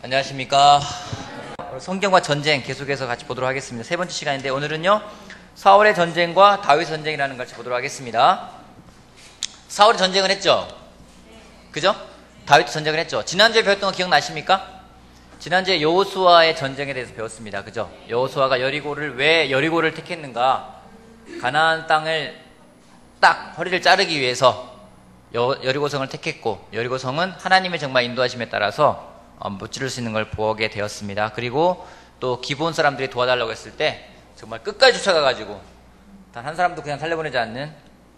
안녕하십니까. 성경과 전쟁 계속해서 같이 보도록 하겠습니다. 세 번째 시간인데 오늘은요 사울의 전쟁과 다윗의 전쟁이라는 걸 같이 보도록 하겠습니다. 사울이 전쟁을 했죠? 그죠? 다윗도 전쟁을 했죠? 지난주에 배웠던 거 기억나십니까? 지난주에 여호수아의 전쟁에 대해서 배웠습니다. 그죠? 여호수아가 왜 여리고를 택했는가? 가나안 땅을 딱 허리를 자르기 위해서 여리고성을 택했고, 여리고성은 하나님의 정말 인도하심에 따라서 무찌를 수 있는 걸 보게 되었습니다. 그리고 또 기브온 사람들이 도와달라고 했을 때 정말 끝까지 쫓아가가지고 단 한 사람도 그냥 살려보내지 않는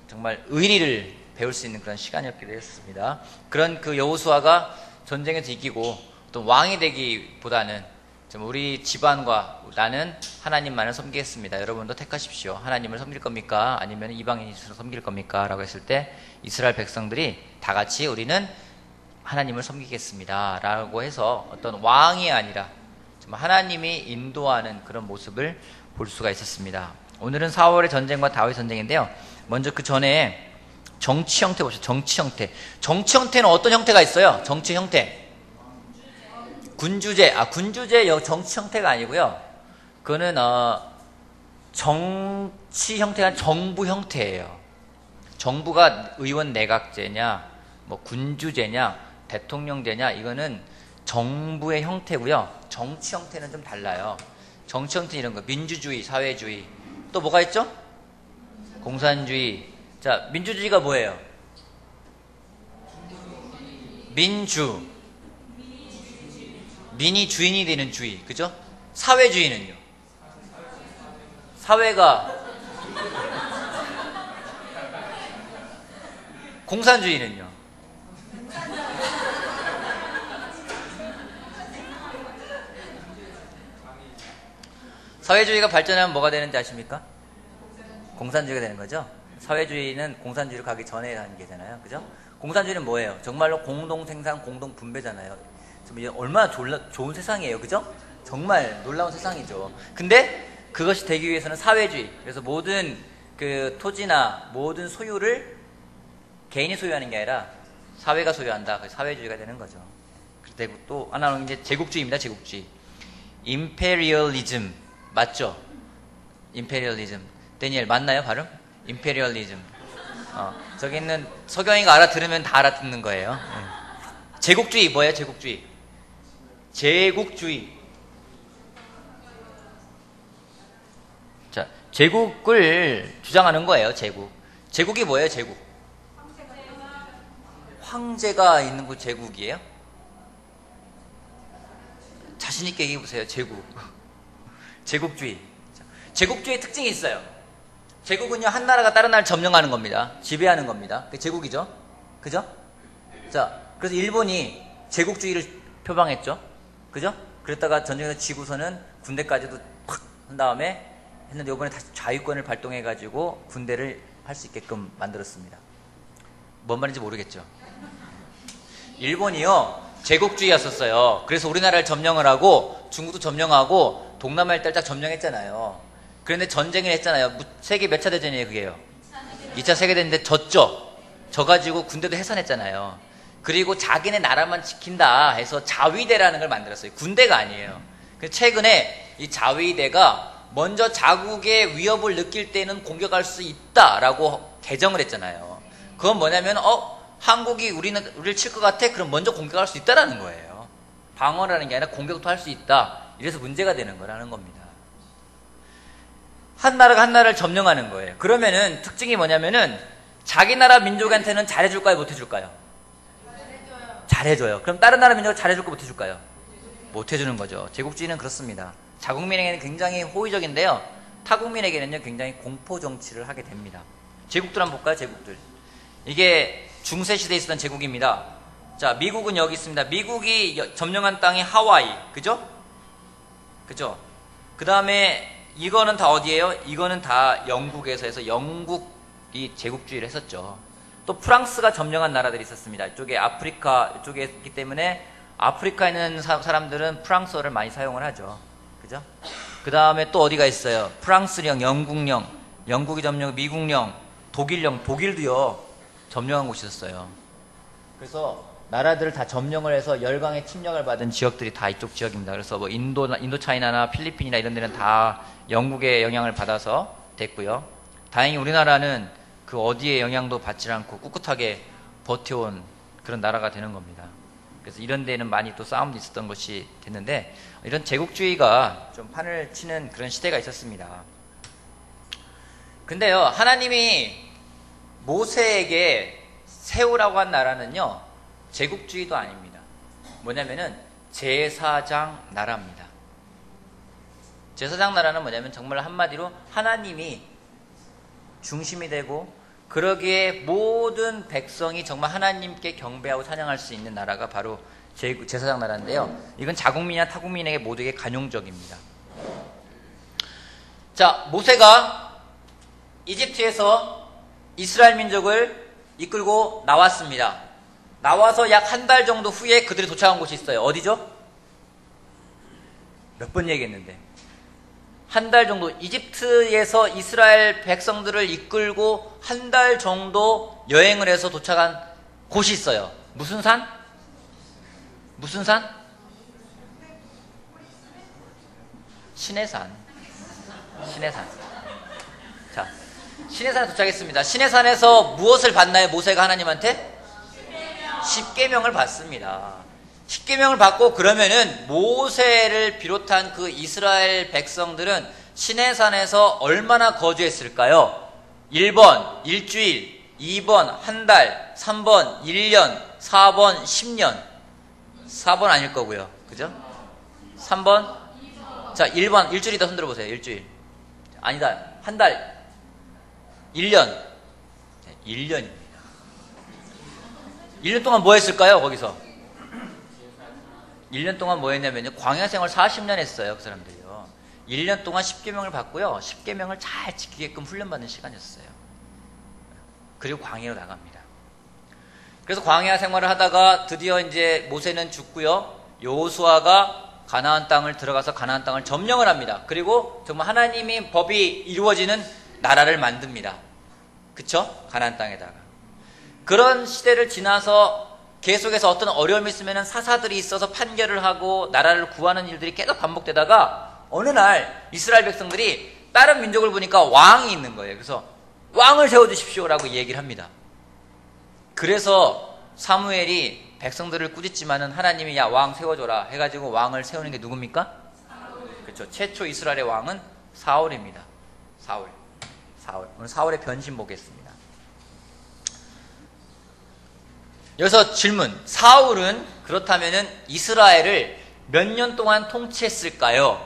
정말 의리를 배울 수 있는 그런 시간이었게 되었습니다. 그런 그 여호수아가 전쟁에서 이기고 또 왕이 되기보다는 좀 우리 집안과 나는 하나님만을 섬기겠습니다. 여러분도 택하십시오. 하나님을 섬길 겁니까? 아니면 이방인이 섬길 겁니까? 라고 했을 때 이스라엘 백성들이 다 같이 우리는 하나님을 섬기겠습니다 라고 해서 어떤 왕이 아니라 정말 하나님이 인도하는 그런 모습을 볼 수가 있었습니다. 오늘은 사울의 전쟁과 다윗의 전쟁인데요, 먼저 그 전에 정치 형태 보시죠. 정치 형태. 정치 형태는 어떤 형태가 있어요? 정치 형태. 군주제. 군주제 정치 형태가 아니고요, 그거는 정치 형태가 정부 형태예요. 정부가 의원 내각제냐 뭐 군주제냐 대통령제냐, 이거는 정부의 형태고요. 정치 형태는 좀 달라요. 정치 형태는 이런 거, 민주주의, 사회주의, 또 뭐가 있죠? 공산주의. 자, 민주주의가 뭐예요? 민이 주인이 되는 주의, 그죠? 사회주의는요? 사회가, 공산주의는요? 사회주의가 발전하면 뭐가 되는지 아십니까? 공산주의가 되는 거죠? 사회주의는 공산주의로 가기 전에 하는 게잖아요. 그죠? 공산주의는 뭐예요? 정말로 공동생산, 공동분배잖아요. 얼마나 좋은 세상이에요. 그죠? 정말 놀라운 세상이죠. 근데 그것이 되기 위해서는 사회주의. 그래서 모든 그 토지나 모든 소유를 개인이 소유하는 게 아니라 사회가 소유한다. 그래서 사회주의가 되는 거죠. 그리고 또 하나는 이제 제국주의입니다. 제국주의. 임페리얼리즘. 맞죠? 임페리얼리즘. 데니엘 맞나요? 발음? 임페리얼리즘. 저기 있는 서경이가 알아들으면 다 알아듣는 거예요. 네. 제국주의 뭐예요? 제국주의. 제국주의. 자, 제국을 주장하는 거예요. 제국. 제국이 뭐예요? 제국. 황제가 있는 곳 제국이에요? 자신 있게 얘기해 보세요. 제국. 제국주의. 제국주의 특징이 있어요. 제국은요, 한 나라가 다른 나라를 점령하는 겁니다. 지배하는 겁니다. 그게 제국이죠. 그죠? 자, 그래서 일본이 제국주의를 표방했죠. 그죠? 그랬다가 전쟁에서 지고서는 군대까지도 팍 한 다음에 했는데, 이번에 다시 자유권을 발동해가지고 군대를 할 수 있게끔 만들었습니다. 뭔 말인지 모르겠죠? 일본이요, 제국주의였었어요. 그래서 우리나라를 점령을 하고 중국도 점령하고 동남아를 딸짝 점령했잖아요. 그런데 전쟁을 했잖아요. 세계 몇 차 대전이에요, 그게요? 2차 세계대전인데 졌죠. 져가지고 군대도 해산했잖아요. 그리고 자기네 나라만 지킨다 해서 자위대라는 걸 만들었어요. 군대가 아니에요. 최근에 이 자위대가 먼저 자국의 위협을 느낄 때는 공격할 수 있다라고 개정을 했잖아요. 그건 뭐냐면 한국이 우리를 칠 것 같아? 그럼 먼저 공격할 수 있다라는 거예요. 방어라는 게 아니라 공격도 할 수 있다. 이래서 문제가 되는 거라는 겁니다. 한 나라가 한 나라를 점령하는 거예요. 그러면은 특징이 뭐냐면은 자기 나라 민족한테는 잘해줄까요? 못해줄까요? 잘해줘요. 그럼 다른 나라 민족을 잘해줄까요? 못해줄까요? 못해주는 거죠. 제국주의는 그렇습니다. 자국민에게는 굉장히 호의적인데요, 타국민에게는요 굉장히 공포 정치를 하게 됩니다. 제국들 한번 볼까요? 제국들. 이게 중세시대에 있었던 제국입니다. 자, 미국은 여기 있습니다. 미국이 점령한 땅이 하와이. 그죠? 그죠? 그 다음에 이거는 다 어디예요? 이거는 다 영국에서 해서 영국이 제국주의를 했었죠. 또 프랑스가 점령한 나라들이 있었습니다. 이쪽에 아프리카, 이쪽에 있기 때문에 아프리카에 있는 사람들은 프랑스어를 많이 사용을 하죠. 그죠? 그 다음에 또 어디가 있어요? 프랑스령, 영국령, 영국이 점령, 미국령, 독일령, 독일도요 점령한 곳이 있었어요. 그래서 나라들을 다 점령을 해서 열강의 침략을 받은 지역들이 다 이쪽 지역입니다. 그래서 뭐 인도차이나나 필리핀이나 이런 데는 다 영국의 영향을 받아서 됐고요. 다행히 우리나라는 그 어디에 영향도 받지 않고 꿋꿋하게 버텨온 그런 나라가 되는 겁니다. 그래서 이런 데는 많이 또 싸움도 있었던 것이 됐는데, 이런 제국주의가 좀 판을 치는 그런 시대가 있었습니다. 근데요, 하나님이 모세에게 세우라고 한 나라는요, 제국주의도 아닙니다. 뭐냐면은 제사장 나라입니다. 제사장 나라는 뭐냐면 정말 한마디로 하나님이 중심이 되고, 그러기에 모든 백성이 정말 하나님께 경배하고 찬양할 수 있는 나라가 바로 제사장 나라인데요. 이건 자국민이나 타국민에게 모두에게 관용적입니다. 자, 모세가 이집트에서 이스라엘 민족을 이끌고 나왔습니다. 나와서 약 한 달 정도 후에 그들이 도착한 곳이 있어요. 어디죠? 몇 번 얘기했는데. 한 달 정도, 이집트에서 이스라엘 백성들을 이끌고 한 달 정도 여행을 해서 도착한 곳이 있어요. 무슨 산? 무슨 산? 시내산. 시내산. 자, 시내산에 도착했습니다. 시내산에서 무엇을 받나요? 모세가 하나님한테? 십계명을 받습니다. 십계명을 받고, 그러면은 모세를 비롯한 그 이스라엘 백성들은 시내산에서 얼마나 거주했을까요? 1번 일주일, 2번 한 달, 3번 1년, 4번 10년. 4번 아닐 거고요. 그죠? 3번. 자, 1번 일주일이다. 손 들어보세요. 일주일. 아니다. 한 달. 1년. 1년입니다. 1년 동안 뭐 했을까요? 거기서 1년 동안 뭐 했냐면요, 광야 생활 40년 했어요. 그 사람들이요. 1년 동안 십계명을 받고요, 십계명을 잘 지키게끔 훈련받는 시간이었어요. 그리고 광야로 나갑니다. 그래서 광야 생활을 하다가 드디어 이제 모세는 죽고요, 여호수아가 가나안 땅을 들어가서 가나안 땅을 점령을 합니다. 그리고 정말 하나님의 법이 이루어지는 나라를 만듭니다. 그쵸? 가나안 땅에다가. 그런 시대를 지나서 계속해서 어떤 어려움이 있으면 사사들이 있어서 판결을 하고 나라를 구하는 일들이 계속 반복되다가 어느 날 이스라엘 백성들이 다른 민족을 보니까 왕이 있는 거예요. 그래서 왕을 세워주십시오라고 얘기를 합니다. 그래서 사무엘이 백성들을 꾸짖지만은 하나님이 야, 왕 세워줘라 해가지고 왕을 세우는 게 누굽니까? 그렇죠. 최초 이스라엘의 왕은 사울입니다. 사울. 오늘 사울의 변신 보겠습니다. 여기서 질문. 사울은 그렇다면은 이스라엘을 몇 년 동안 통치했을까요?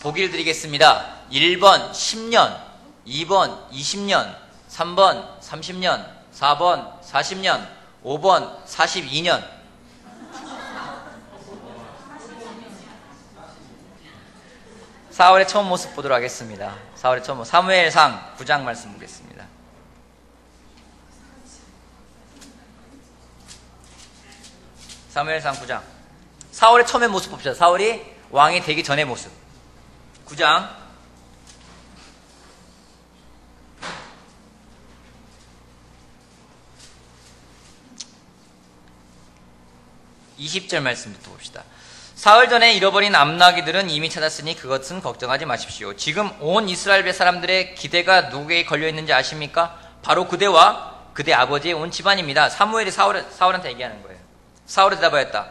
보기를 드리겠습니다. 1번 10년, 2번 20년, 3번 30년, 4번 40년, 5번 42년. 사울의 처음 모습 보도록 하겠습니다. 사울의 처음 모습. 사무엘상 9장 말씀 보겠습니다. 사무엘상 9장. 사울의 처음의 모습 봅시다. 사울이 왕이 되기 전의 모습. 9장 20절 말씀부터 봅시다. 사흘 전에 잃어버린 암나귀들은 이미 찾았으니 그것은 걱정하지 마십시오. 지금 온 이스라엘 사람들의 기대가 누구에게 걸려있는지 아십니까? 바로 그대와 그대 아버지의 온 집안입니다. 사무엘이 사울한테 얘기하는 거예요. 사울이 대답하였다.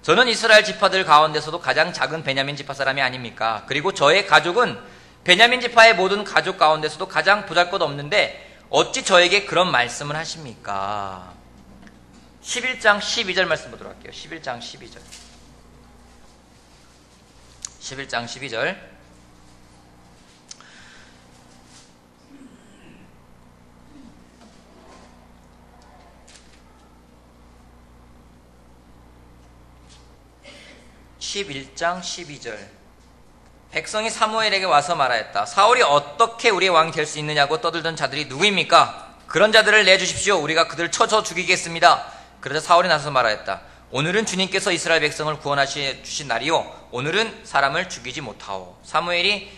저는 이스라엘 지파들 가운데서도 가장 작은 베냐민 지파 사람이 아닙니까? 그리고 저의 가족은 베냐민 지파의 모든 가족 가운데서도 가장 보잘것없는데 어찌 저에게 그런 말씀을 하십니까? 11장 12절 말씀 보도록 할게요. 11장 12절. 11장 12절. (11장 12절) 백성이 사무엘에게 와서 말하였다. 사울이 어떻게 우리의 왕이 될 수 있느냐고 떠들던 자들이 누구입니까? 그런 자들을 내주십시오. 우리가 그들을 쳐서 죽이겠습니다. 그러자 사울이 나서서 말하였다. 오늘은 주님께서 이스라엘 백성을 구원하시 주신 날이요 오늘은 사람을 죽이지 못하오. 사무엘이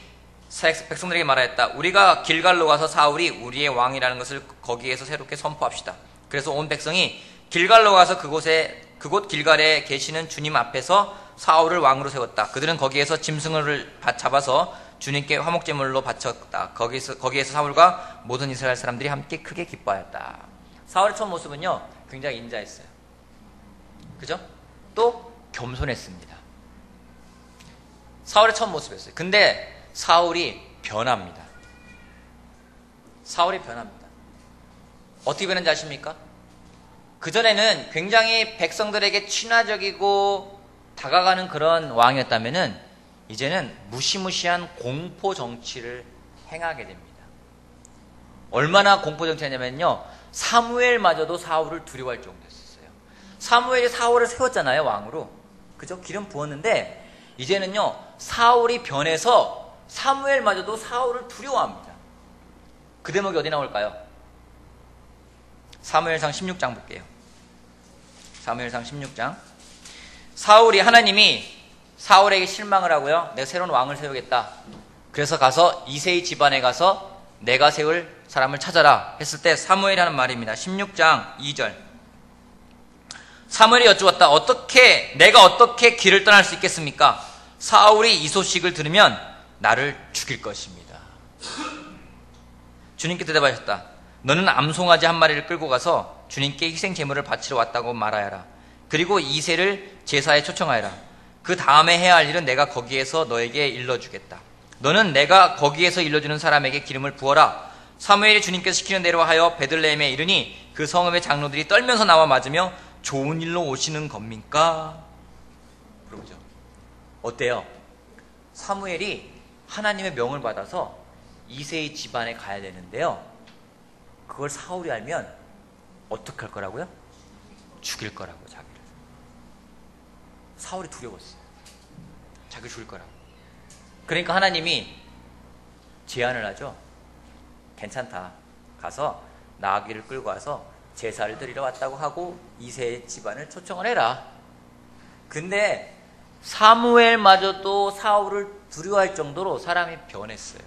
백성들에게 말하였다. 우리가 길갈로 가서 사울이 우리의 왕이라는 것을 거기에서 새롭게 선포합시다. 그래서 온 백성이 길갈로 가서 그곳에 그곳 길갈에 계시는 주님 앞에서 사울을 왕으로 세웠다. 그들은 거기에서 짐승을 잡아서 주님께 화목제물로 바쳤다. 거기에서 사울과 모든 이스라엘 사람들이 함께 크게 기뻐하였다. 사울의 첫 모습은요, 굉장히 인자했어요. 그죠? 또 겸손했습니다. 사울의 첫 모습이었어요. 근데 사울이 변합니다. 사울이 변합니다. 어떻게 변한지 아십니까? 그전에는 굉장히 백성들에게 친화적이고 다가가는 그런 왕이었다면은 이제는 무시무시한 공포 정치를 행하게 됩니다. 얼마나 공포 정치냐면요, 사무엘마저도 사울을 두려워할 정도였어요. 사무엘이 사울을 세웠잖아요, 왕으로. 그죠? 기름 부었는데 이제는요, 사울이 변해서 사무엘마저도 사울을 두려워합니다. 그 대목이 어디 나올까요? 사무엘상 16장 볼게요. 사무엘상 16장. 사울이, 하나님이 사울에게 실망을 하고요, 내가 새로운 왕을 세우겠다. 그래서 가서 이새의 집안에 가서 내가 세울 사람을 찾아라 했을 때 사무엘이 하는 말입니다. 16장 2절. 사무엘이 여쭈었다. 내가 어떻게 길을 떠날 수 있겠습니까? 사울이 이 소식을 들으면 나를 죽일 것입니다. 주님께 대답하셨다. 너는 암송아지 한 마리를 끌고 가서 주님께 희생 제물을 바치러 왔다고 말하여라. 그리고 이새를 제사에 초청하여라. 그 다음에 해야 할 일은 내가 거기에서 너에게 일러주겠다. 너는 내가 거기에서 일러주는 사람에게 기름을 부어라. 사무엘이 주님께서 시키는 대로 하여 베들레헴에 이르니 그 성읍의 장로들이 떨면서 나와 맞으며 좋은 일로 오시는 겁니까? 그러죠. 어때요? 사무엘이 하나님의 명을 받아서 이새의 집안에 가야 되는데요, 그걸 사울이 알면 어떻게 할 거라고요? 죽일 거라고, 자기를. 사울이 두려웠어요. 자기를 죽일 거라고. 그러니까 하나님이 제안을 하죠. 괜찮다. 가서 나귀를 끌고 와서 제사를 드리러 왔다고 하고 이새의 집안을 초청을 해라. 근데 사무엘마저도 사울을 두려워할 정도로 사람이 변했어요.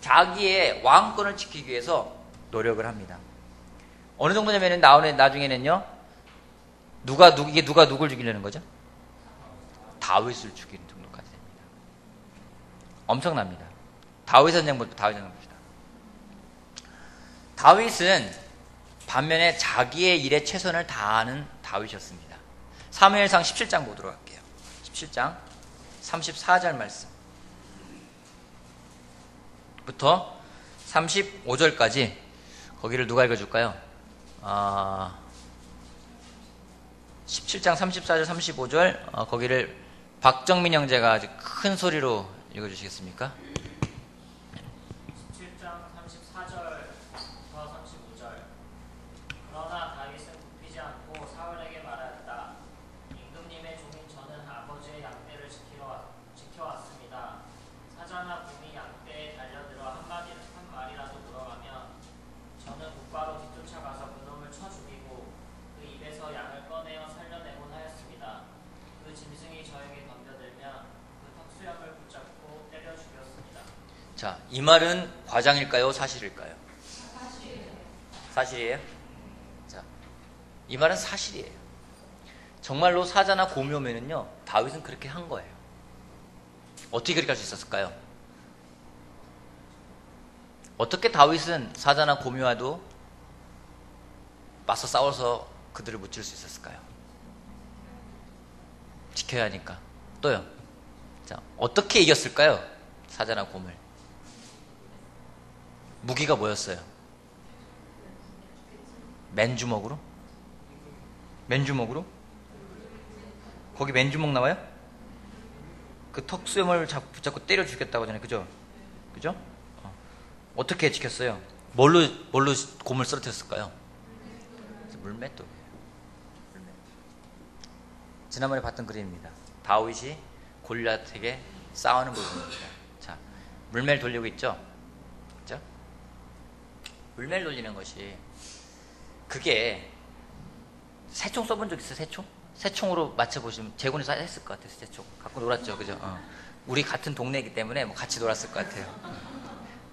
자기의 왕권을 지키기 위해서 노력을 합니다. 어느 정도냐면 나중에는요, 이게 누가 누굴 죽이려는 거죠? 다윗을 죽이는 정도까지 됩니다. 엄청납니다. 다윗 전쟁 봅시다. 다윗은 반면에 자기의 일에 최선을 다하는 다윗이었습니다. 사무엘상 17장 보도록 할게요. 17장 34절 말씀 부터 35절까지 거기를 누가 읽어줄까요? 17장 34절 35절 거기를 박정민 형제가 아주 큰 소리로 읽어주시겠습니까? 17장 34절부터 35절. 그러나 다윗은 굽히지 않고 사울에게 말하였다. 임금님의 종인 저는 아버지의 양떼를 지켜왔습니다. 사자나 곰이 양떼에 달려들어 한 마리라도 물어가면 저는 곧바로 뒤쫓아가서 그놈을 쳐 죽이고 그 입에서 양을 꺼내어 살려내곤 하였습니다. 그 짐승이 저에게 덤벼들면 그 턱수염을 붙잡고 때려 죽였습니다. 자, 이 말은 과장일까요? 사실일까요? 사실이에요? 자, 이 말은 사실이에요. 정말로 사자나 곰이 오면은요, 다윗은 그렇게 한 거예요. 어떻게 그렇게 할 수 있었을까요? 어떻게 다윗은 사자나 곰이 와도 맞서 싸워서 그들을 무찌를 수 있었을까요? 지켜야 하니까. 또요. 자, 어떻게 이겼을까요? 사자나 곰을. 무기가 뭐였어요? 맨주먹으로? 맨주먹으로? 거기 맨주먹 나와요? 그 턱수염을 붙잡고 때려 죽였다고 하잖아요. 그죠? 그죠? 어떻게 지켰어요? 뭘로 곰을 쓰러뜨렸을까요? 물맷돌이에요. 물맷. 지난번에 봤던 그림입니다. 다윗이 골리앗에게 싸우는 부분입니다. 자, 물매를 돌리고 있죠? 그죠? 물매를 돌리는 것이, 그게 새총 써본 적 있어요? 새총? 새총으로 맞춰보시면 제군에서 했을 것 같아요. 새총 갖고 놀았죠, 그죠? 우리 같은 동네이기 때문에 뭐 같이 놀았을 것 같아요.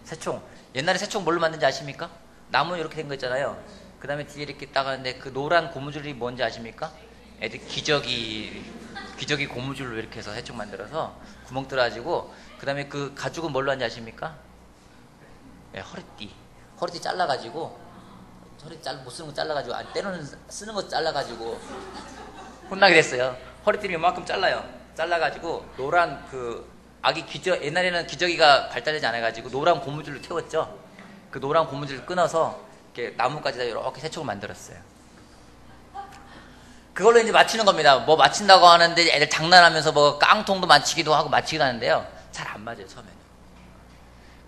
새총, 옛날에 새총 뭘로 만든지 아십니까? 나무 이렇게 된 거 있잖아요. 그 다음에 뒤에 이렇게 따가는데 그 노란 고무줄이 뭔지 아십니까? 애들 기저귀 고무줄로 이렇게 해서 해쭉 만들어서 구멍 뚫어가지고 그 다음에 그 가죽은 뭘로 하는지 아십니까? 네, 허리띠 잘라가지고 못 쓰는 거 잘라가지고 때로는 쓰는 거 잘라가지고 혼나게 됐어요. 허리띠를 이만큼 잘라가지고 노란 그 옛날에는 기저귀가 발달되지 않아가지고 노란 고무줄로 태웠죠. 그 노란 고무줄을 끊어서 이렇게 나뭇가지에다 이렇게 세척을 만들었어요. 그걸로 이제 맞추는 겁니다. 뭐 맞춘다고 하는데 애들 장난하면서 뭐 깡통도 맞추기도 하고 맞추기도 하는데요. 잘 안 맞아요, 처음에는.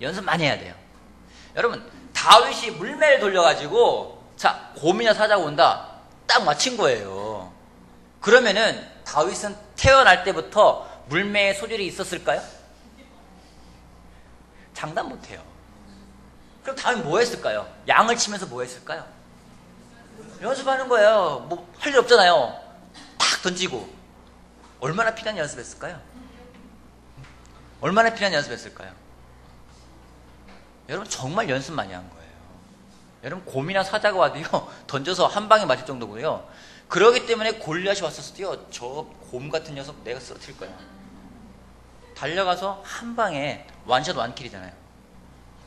연습 많이 해야 돼요. 여러분, 다윗이 물매를 돌려가지고, 자, 곰이나 사자가 온다. 딱 맞힌 거예요. 그러면은 다윗은 태어날 때부터 물매의 소질이 있었을까요? 장담 못해요. 그럼 다윗 뭐 했을까요? 양을 치면서 뭐 했을까요? 연습하는 거예요. 뭐 할 일 없잖아요. 탁 던지고. 얼마나 필요한 연습했을까요? 얼마나 필요한 연습했을까요? 여러분 정말 연습 많이 한 거예요. 여러분 곰이나 사자가 와도요 던져서 한 방에 맞을 정도고요. 그러기 때문에 골리앗이 왔었을 때요 저 곰 같은 녀석 내가 쓰러뜨릴 거야. 달려가서 한 방에 완샷 완킬이잖아요.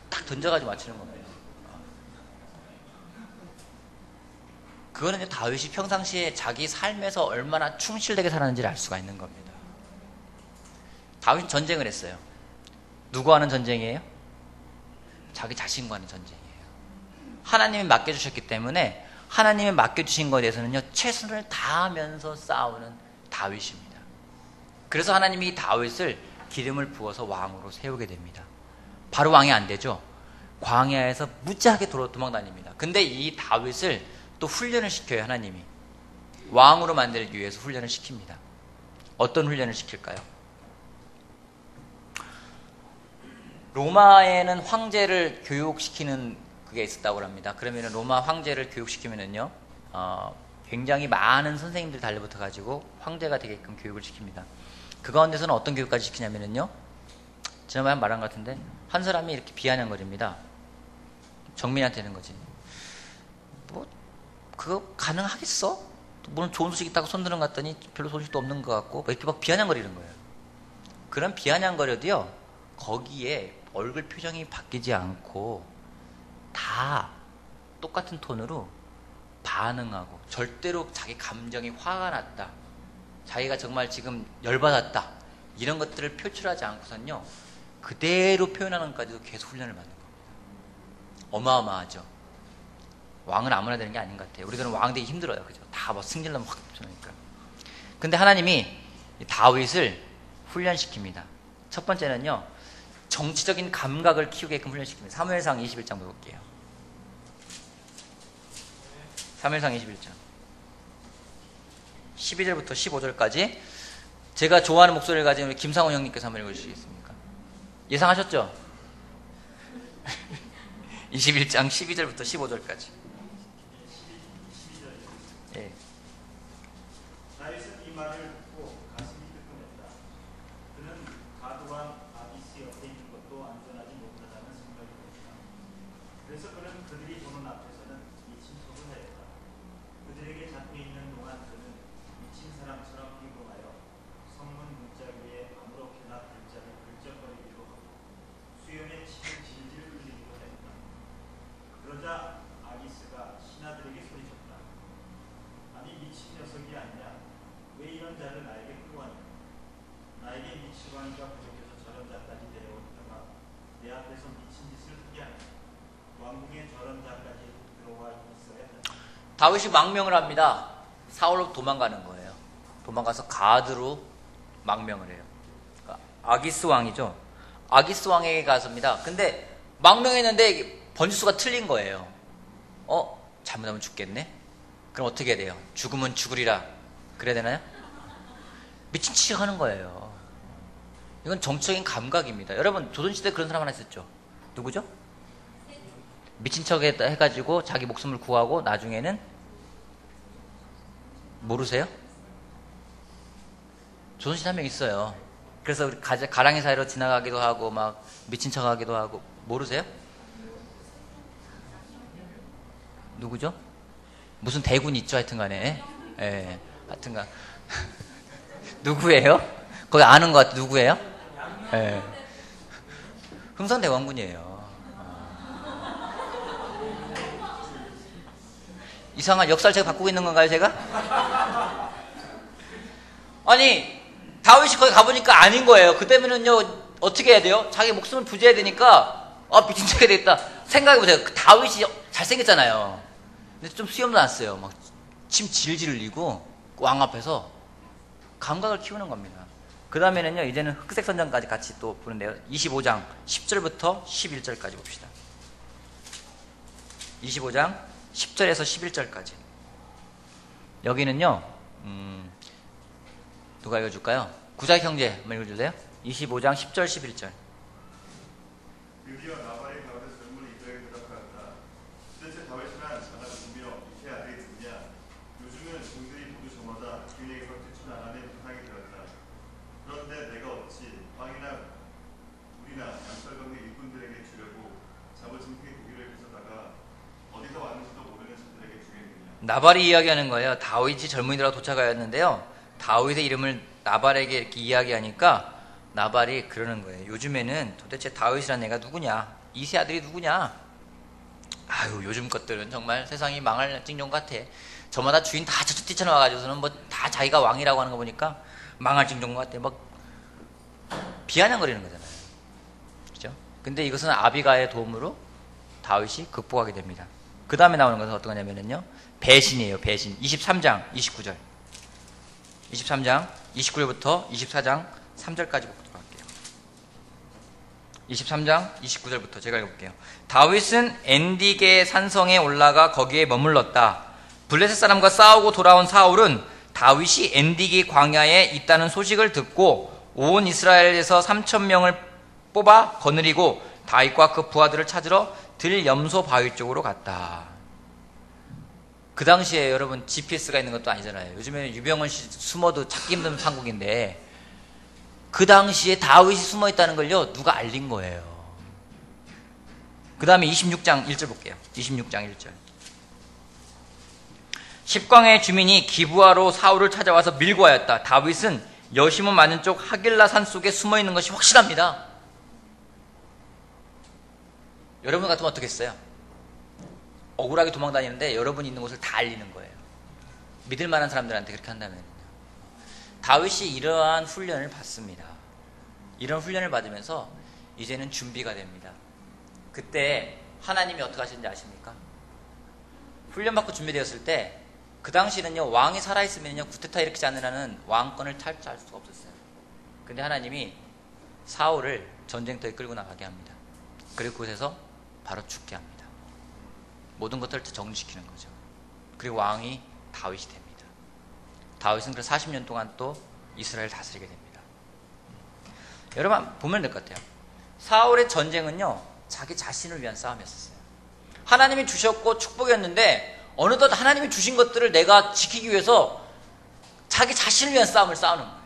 딱 던져가지고 맞추는 겁니다. 그거는 이제 다윗이 평상시에 자기 삶에서 얼마나 충실되게 살았는지를 알 수가 있는 겁니다. 다윗은 전쟁을 했어요. 누구 하는 전쟁이에요? 자기 자신과 하는 전쟁이에요. 하나님이 맡겨주셨기 때문에 하나님이 맡겨주신 것에 대해서는요 최선을 다하면서 싸우는 다윗입니다. 그래서 하나님이 이 다윗을 기름을 부어서 왕으로 세우게 됩니다. 바로 왕이 안 되죠. 광야에서 무지하게 도망다닙니다. 근데 이 다윗을 또 훈련을 시켜요. 하나님이 왕으로 만들기 위해서 훈련을 시킵니다. 어떤 훈련을 시킬까요? 로마에는 황제를 교육시키는 그게 있었다고 합니다. 그러면 로마 황제를 교육시키면은요 굉장히 많은 선생님들이 달려붙어 가지고 황제가 되게끔 교육을 시킵니다. 그 가운데서는 어떤 교육까지 시키냐면은요 지난번에 말한 것 같은데 한 사람이 이렇게 비아냥거립니다. 정민한테 하는 거지. 뭐 그거 가능하겠어? 물론 좋은 소식 있다고 손드는 것 같더니 별로 소식도 없는 것 같고 뭐 이렇게 막 비아냥거리는 거예요. 그런 비아냥거려도요 거기에 얼굴 표정이 바뀌지 않고 다 똑같은 톤으로 반응하고 절대로 자기 감정이 화가 났다, 자기가 정말 지금 열받았다 이런 것들을 표출하지 않고선요 그대로 표현하는 것까지도 계속 훈련을 받는 겁니다. 어마어마하죠. 왕은 아무나 되는 게 아닌 것 같아요. 우리들은 왕 되기 힘들어요. 그죠? 다 뭐 승질나면 확 붙으니까. 근데 하나님이 다윗을 훈련시킵니다. 첫 번째는요 정치적인 감각을 키우게끔 훈련시킵니다. 사무엘상 21장 볼게요. 사무엘상 21장 12절부터 15절까지 제가 좋아하는 목소리를 가진 우리 김상훈 형님께서 한번 읽어주시겠습니까? 예상하셨죠? 21장 12절부터 15절까지. 예. 다윗은 이 말을 듣고 가슴이 뜨끔했다. 그는 가드왕 아비스 옆에 있는 것도 안전하지 못하다는 생각이 들었다. 그래서 그는 그들이 보는 앞에서는 미친 척을 하였다. 그들에게 잡혀 있는 동안 그는 미친 사람처럼 행동하여 성문 문자위에 아무렇게나 글자를 긁적거리기도 하고 수염에 침을 질질 흘리기도 했다. 그러자 아기스가 신하들에게 소리쳤다. 아니 미친 녀석이 아니냐? 왜 이런 자를 나에게 끌고 왔냐? 나에게 미치광이가 부족해서 저런 자까지 데려오다가 내 앞에서 미친 짓을 하게 하냐? 왕궁에 저런 자까지 들어와 있어야 한다. 다윗이 망명을 합니다. 사울로 도망가는 거예요. 도망가서 가드로 망명을 해요. 그러니까 아기스 왕이죠. 아기스 왕에게 가서입니다. 근데 망명했는데 번지수가 틀린 거예요. 잘못하면 죽겠네? 그럼 어떻게 해야 돼요? 죽으면 죽으리라 그래야 되나요? 미친 척 하는 거예요. 이건 정치적인 감각입니다. 여러분 조선시대에 그런 사람 하나 있었죠. 누구죠? 미친 척 해가지고 자기 목숨을 구하고 나중에는 모르세요? 조선시대 한 명 있어요. 그래서 우리 가랑이 사이로 지나가기도 하고 막 미친 척 하기도 하고. 모르세요? 누구죠? 무슨 대군 있죠 하여튼 간에. 예. 하여튼간 누구예요? 거기 아는 것 같아. 누구예요? 네. 흥선대원군이에요. 이상한 역사를 제가 바꾸고 있는 건가요, 제가? 아니, 다윗이 거기 가보니까 아닌 거예요. 그때면은요, 어떻게 해야 돼요? 자기 목숨을 부지해야 되니까, 미친 척 해야 되겠다. 생각해보세요. 그 다윗이 잘생겼잖아요. 근데 좀 수염도 났어요. 막, 침 질질 흘리고, 왕 앞에서 감각을 키우는 겁니다. 그 다음에는요, 이제는 흑색 선전까지 같이 또 보는데요. 25장 10절부터 11절까지 봅시다. 25장 10절에서 11절까지. 여기는요, 누가 읽어줄까요? 구작 형제 한번 읽어줄래요? 25장 10절 11절. 드디어 나발의 가운데 젊은 이들에게 대답하였다. 도대체 다윗이란 자가 누구며 이세 아들이 누구냐? 요즘은 종들이 모두 저마다 그에게서 뛰쳐나가는 부상이 되었다. 그런데 내가 어찌 왕이나 우리나 양철강의 일꾼들에게 주려고 잡아짐승의 고기를 뺏어다가 어디서 왔는지도 모르는 자들에게 주겠느냐? 나발이 이야기하는 거예요. 다윗이 젊은이들하고 도착하였는데요. 다윗의 이름을 나발에게 이렇게 이야기하니까 나발이 그러는 거예요. 요즘에는 도대체 다윗이란 애가 누구냐? 이세 아들이 누구냐? 아유, 요즘 것들은 정말 세상이 망할 징종 같아. 저마다 주인 다 저쪽 뛰쳐나와가지고서는 뭐 다 자기가 왕이라고 하는 거 보니까 망할 징종 같아. 막 비아냥거리는 거잖아요. 그죠? 근데 이것은 아비가의 도움으로 다윗이 극복하게 됩니다. 그 다음에 나오는 것은 어떤 거냐면요. 배신이에요. 배신. 23장 29절. 23장 29절부터 24장 3절까지 보도록 할게요. 23장 29절부터 제가 읽어볼게요. 다윗은 엔디게 산성에 올라가 거기에 머물렀다. 블레셋 사람과 싸우고 돌아온 사울은 다윗이 엔디게 광야에 있다는 소식을 듣고 온 이스라엘에서 3,000명을 뽑아 거느리고 다윗과 그 부하들을 찾으러 들염소 바위 쪽으로 갔다. 그 당시에 여러분 GPS가 있는 것도 아니잖아요. 요즘에 유병헌 씨 숨어도 찾기 힘든 판국인데 그 당시에 다윗이 숨어 있다는 걸요 누가 알린 거예요. 그 다음에 26장 1절 볼게요. 26장 1절. 십광의 주민이 기브아로 사울을 찾아와서 밀고 하였다. 다윗은 여심은 많은 쪽 하길라 산 속에 숨어 있는 것이 확실합니다. 여러분 같으면 어떻겠어요? 억울하게 도망다니는데 여러분이 있는 곳을 다 알리는 거예요. 믿을 만한 사람들한테 그렇게 한다면. 다윗이 이러한 훈련을 받습니다. 이런 훈련을 받으면서 이제는 준비가 됩니다. 그때 하나님이 어떻게 하시는지 아십니까? 훈련받고 준비되었을 때 그 당시에는요 왕이 살아있으면요 구테타 일으키지 않으라는 왕권을 탈취할 수가 없었어요. 근데 하나님이 사울을 전쟁터에 끌고 나가게 합니다. 그리고 그곳에서 바로 죽게 합니다. 모든 것들을 정리시키는 거죠. 그리고 왕이 다윗이 됩니다. 다윗은 그래서 40년 동안 또 이스라엘을 다스리게 됩니다. 여러분 보면 될 것 같아요. 사울의 전쟁은요 자기 자신을 위한 싸움이었어요. 하나님이 주셨고 축복이었는데 어느덧 하나님이 주신 것들을 내가 지키기 위해서 자기 자신을 위한 싸움을 싸우는 거예요.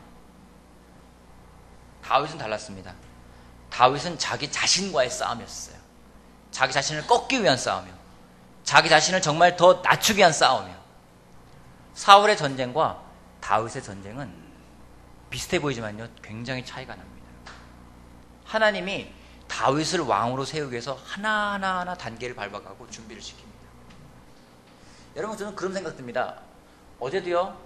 다윗은 달랐습니다. 다윗은 자기 자신과의 싸움이었어요. 자기 자신을 꺾기 위한 싸움이요. 자기 자신을 정말 더 낮추기 위한 싸움이요. 사울의 전쟁과 다윗의 전쟁은 비슷해 보이지만요 굉장히 차이가 납니다. 하나님이 다윗을 왕으로 세우기 위해서 하나하나 단계를 밟아가고 준비를 시킵니다. 여러분 저는 그런 생각 듭니다. 어제도요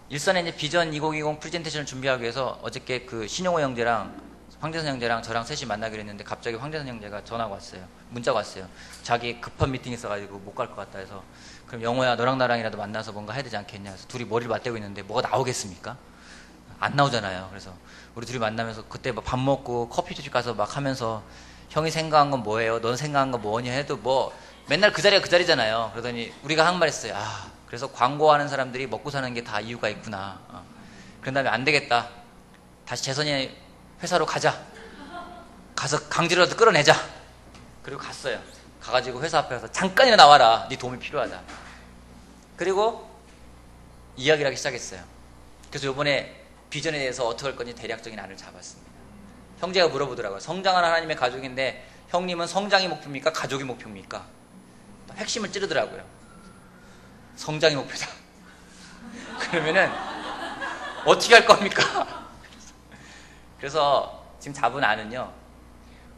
일산에 이제 비전 2020 프레젠테이션을 준비하기 위해서 어저께 그 신용호 형제랑 황재선 형제랑 저랑 셋이 만나기로 했는데 갑자기 황재선 형제가 전화가 왔어요. 문자가 왔어요. 자기 급한 미팅이 있어가지고 못 갈 것 같다 해서 그럼 영호야 너랑 나랑이라도 만나서 뭔가 해야 되지 않겠냐 해서 둘이 머리를 맞대고 있는데 뭐가 나오겠습니까? 안 나오잖아요. 그래서 우리 둘이 만나면서 그때 밥 먹고 커피숍 가서 막 하면서 형이 생각한 건 뭐예요? 넌 생각한 건 뭐냐 해도 뭐 맨날 그 자리가 그 자리잖아요. 그러더니 우리가 한 말 했어요. 그래서 광고하는 사람들이 먹고 사는 게 다 이유가 있구나. 그런 다음에 안 되겠다. 다시 재선이 회사로 가자. 가서 강제로라도 끌어내자. 그리고 갔어요. 가가지고 회사 앞에 가서 잠깐이나 나와라. 네 도움이 필요하다. 그리고 이야기를 하기 시작했어요. 그래서 이번에 비전에 대해서 어떻게 할 건지 대략적인 안을 잡았습니다. 형제가 물어보더라고요. 성장하는 하나님의 가족인데 형님은 성장이 목표입니까? 가족이 목표입니까? 핵심을 찌르더라고요. 성장이 목표다. 그러면은 어떻게 할 겁니까? 그래서 지금 자분안은요,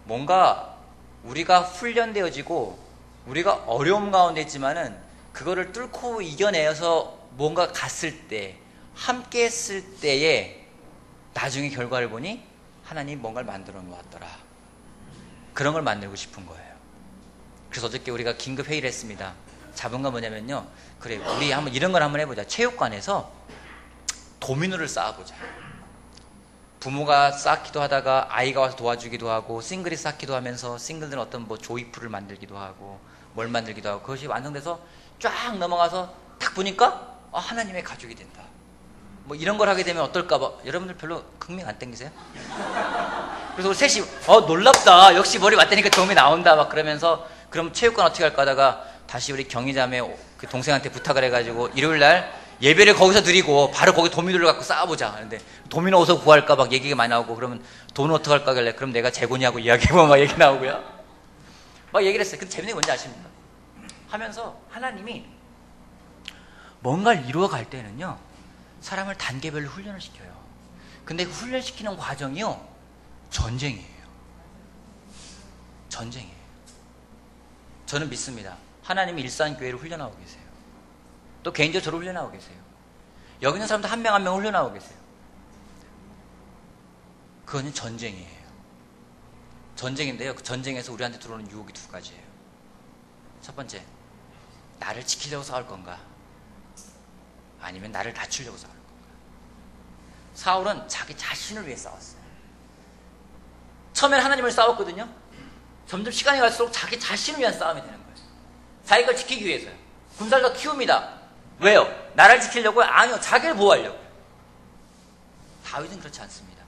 뭔가 우리가 훈련되어지고 우리가 어려움 가운데 있지만은 그거를 뚫고 이겨내서 뭔가 갔을 때, 함께 했을 때에 나중에 결과를 보니 하나님 뭔가를 만들어 놓았더라. 그런 걸 만들고 싶은 거예요. 그래서 어저께 우리가 긴급 회의를 했습니다. 잡은 건 뭐냐면요, 그래, 우리 한번 이런 걸 한번 해보자. 체육관에서 도미노를 쌓아보자. 부모가 쌓기도 하다가 아이가 와서 도와주기도 하고, 싱글이 쌓기도 하면서 싱글들은 어떤 뭐 조이풀을 만들기도 하고 뭘 만들기도 하고, 그것이 완성돼서 쫙 넘어가서 딱 보니까 하나님의 가족이 된다. 뭐 이런 걸 하게 되면 어떨까 봐. 여러분들 별로 흥미가 안 땡기세요? 그래서 우리 셋이 놀랍다, 역시 머리 맞대니까 도움이 나온다 막 그러면서, 그럼 체육관 어떻게 할까 하다가 다시 우리 경희자매 그 동생한테 부탁을 해가지고 일요일날 예배를 거기서 드리고 바로 거기 도미노를 갖고 쌓아보자 하는데, 도미노 어디서 구할까 막 얘기가 많이 나오고, 그러면 돈은 어떻게 할까 하길래 그럼 내가 재곤이하고 이야기해보면 막 얘기 나오고요, 막 얘기를 했어요. 근데 재밌는 게 뭔지 아십니까? 하면서 하나님이 뭔가를 이루어갈 때는요, 사람을 단계별로 훈련을 시켜요. 근데 그 훈련시키는 과정이요, 전쟁이에요. 전쟁이에요. 저는 믿습니다. 하나님이 일산교회를 훈련하고 계세요. 또 개인적으로 저를 훈련하고 계세요. 여기 있는 사람들 한 명 한 명 훈련하고 계세요. 그거는 전쟁이에요. 전쟁인데요, 그 전쟁에서 우리한테 들어오는 유혹이 두 가지예요. 첫 번째, 나를 지키려고 싸울 건가, 아니면 나를 낮추려고 싸울 건가. 사울은 자기 자신을 위해 싸웠어요. 처음에는 하나님을 싸웠거든요. 점점 시간이 갈수록 자기 자신을 위한 싸움이 되는 거예요. 자기가 지키기 위해서요. 군사를 더 키웁니다. 왜요? 나를 지키려고요? 아니요, 자기를 보호하려고요. 다윗은 그렇지 않습니다.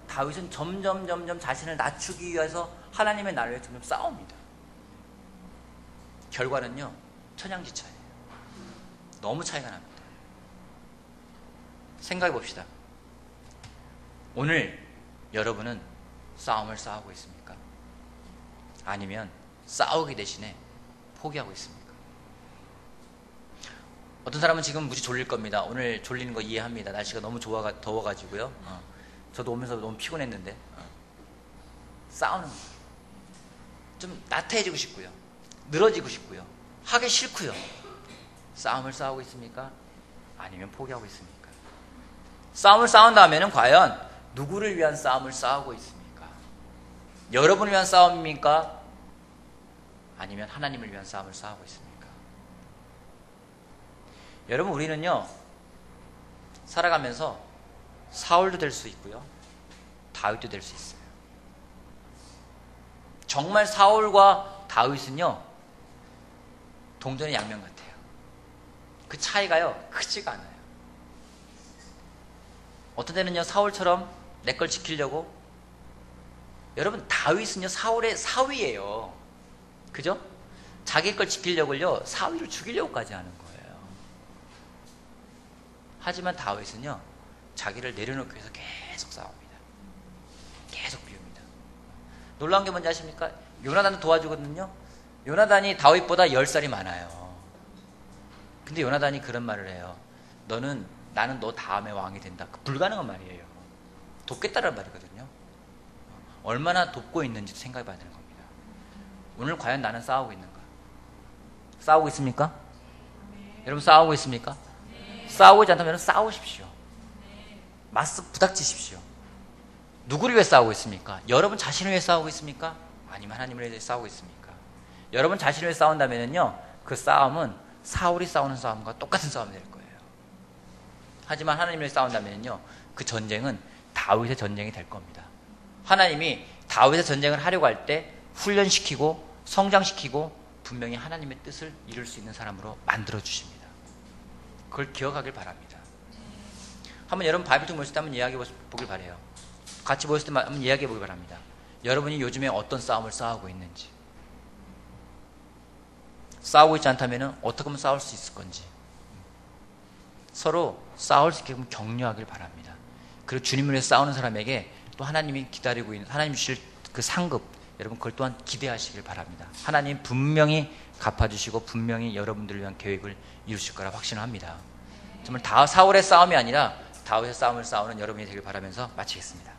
다윗은 점점 자신을 낮추기 위해서 하나님의 나라를 위해 점점 싸웁니다. 결과는요, 천양지차예요. 너무 차이가 납니다. 생각해 봅시다. 오늘 여러분은 싸움을 싸우고 있습니까? 아니면 싸우기 대신에 포기하고 있습니까? 어떤 사람은 지금 무지 졸릴 겁니다. 오늘 졸리는 거 이해합니다. 날씨가 너무 더워가지고요. 저도 오면서 너무 피곤했는데, 싸우는 거예요. 좀 나태해지고 싶고요, 늘어지고 싶고요, 하기 싫고요. 싸움을 싸우고 있습니까? 아니면 포기하고 있습니까? 싸움을 싸운다면 과연 누구를 위한 싸움을 싸우고 있습니까? 여러분을 위한 싸움입니까? 아니면 하나님을 위한 싸움을 싸우고 있습니까? 여러분, 우리는요, 살아가면서 사울도 될 수 있고요, 다윗도 될 수 있어요. 정말 사울과 다윗은요, 동전의 양면 같아요. 그 차이가요, 크지가 않아요. 어떤 때는요, 사울처럼 내 걸 지키려고, 여러분, 다윗은요, 사울의 사위예요. 그죠? 자기 걸 지키려고요, 사위를 죽이려고까지 하는 거예요. 하지만 다윗은요, 자기를 내려놓기 위해서 계속 싸웁니다. 계속 비웁니다. 놀라운 게 뭔지 아십니까? 요나단도 도와주거든요. 요나단이 다윗보다 10살이 많아요. 근데 요나단이 그런 말을 해요. 나는 너 다음에 왕이 된다. 불가능한 말이에요. 돕겠다는 말이거든요. 얼마나 돕고 있는지 생각해 봐야 되는 겁니다. 오늘 과연 나는 싸우고 있는가? 싸우고 있습니까? 여러분, 싸우고 있습니까? 싸우고 있지 않다면 싸우십시오. 맞서 부닥치십시오. 누구를 위해 싸우고 있습니까? 여러분 자신을 위해 싸우고 있습니까? 아니면 하나님을 위해 싸우고 있습니까? 여러분 자신을 위해 싸운다면요, 그 싸움은 사울이 싸우는 싸움과 똑같은 싸움이 될 거예요. 하지만 하나님을 위해 싸운다면요, 그 전쟁은 다윗의 전쟁이 될 겁니다. 하나님이 다윗의 전쟁을 하려고 할 때 훈련시키고 성장시키고 분명히 하나님의 뜻을 이룰 수 있는 사람으로 만들어 주십니다. 그걸 기억하길 바랍니다. 한번 여러분 바이블 모였을 때 한번 이야기해 보길 바래요. 같이 모였을 때 한번 이야기해 보길 바랍니다. 여러분이 요즘에 어떤 싸움을 싸우고 있는지, 싸우고 있지 않다면 어떻게 하면 싸울 수 있을 건지, 서로 싸울 수 있게끔 격려하길 바랍니다. 그리고 주님을 위해 싸우는 사람에게 또 하나님이 기다리고 있는, 하나님 주실 그 상급, 여러분 그걸 또한 기대하시길 바랍니다. 하나님 분명히 갚아주시고 분명히 여러분들을 위한 계획을 이루실 거라 확신을 합니다. 정말 사울의 싸움이 아니라 다윗의 싸움을 싸우는 여러분이 되길 바라면서 마치겠습니다.